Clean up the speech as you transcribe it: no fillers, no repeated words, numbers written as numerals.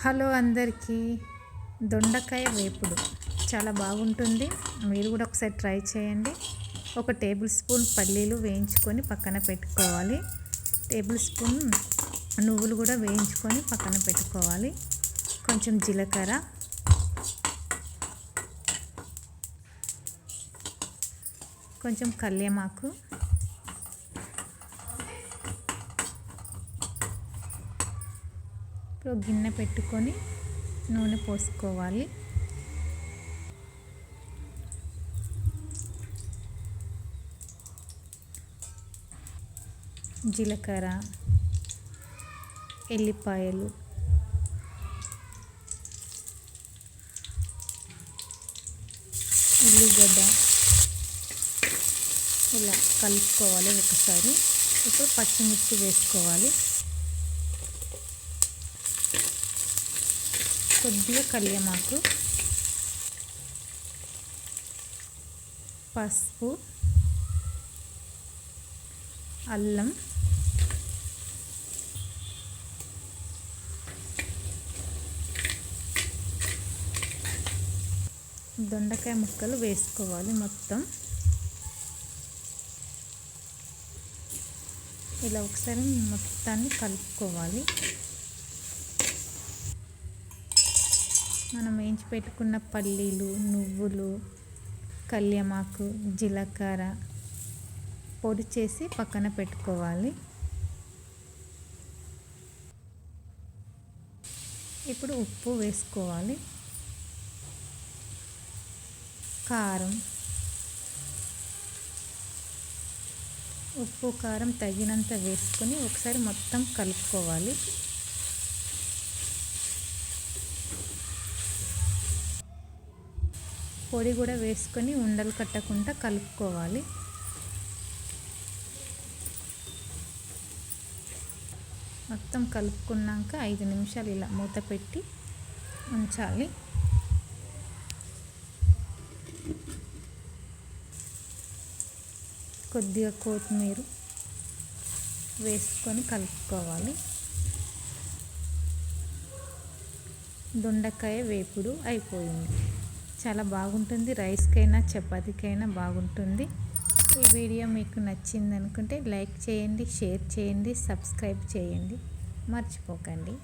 Hello అందరికీ, దొండకాయ వేపుడు చాలా బాగుంటుంది. మీరు కూడా ఒకసారి ట్రై చేయండి. 1 టేబుల్ స్పూన్ పల్లీలు వేయించుకొని పక్కన పెట్టుకోవాలి. టేబుల్ స్పూన్ నువ్వులు కూడా వేయించుకొని పక్కన పెట్టుకోవాలి. కొంచెం జీలకర్ర, కొంచెం కల్యమాకు, ఇప్పుడు గిన్నె పెట్టుకొని నూనె పోసుకోవాలి. జీలకర్ర, ఎల్లిపాయలు, ఉల్లిగడ్డ ఇలా కలుపుకోవాలి ఒకసారి. ఇప్పుడు పచ్చిమిర్చి వేసుకోవాలి. కొద్దిగా కల్యమాకు, పసుపు, అల్లం, దొండకాయ ముక్కలు వేసుకోవాలి. మొత్తం ఇలా ఒకసారి మొత్తాన్ని కలుపుకోవాలి. మనం వేయించి పెట్టుకున్న పల్లీలు, నువ్వులు, కల్యమాకు, జీలకర్ర పొడి చేసి పక్కన పెట్టుకోవాలి. ఇప్పుడు ఉప్పు వేసుకోవాలి. కారం, ఉప్పు కారం తగినంత వేసుకొని ఒకసారి మొత్తం కలుపుకోవాలి. పొడి కూడా వేసుకొని ఉండలు కట్టకుండా కలుపుకోవాలి. మొత్తం కలుపుకున్నాక 5 నిమిషాలు ఇలా మూత పెట్టి ఉంచాలి. కొద్దిగా కొత్తిమీర వేసుకొని కలుపుకోవాలి. దొండకాయ వేపుడు అయిపోయింది. చాలా బాగుంటుంది. రైస్కైనా చపాతీకైనా బాగుంటుంది. ఈ వీడియో మీకు నచ్చింది అనుకుంటే లైక్ చేయండి, షేర్ చేయండి, సబ్స్క్రైబ్ చేయండి, మర్చిపోకండి.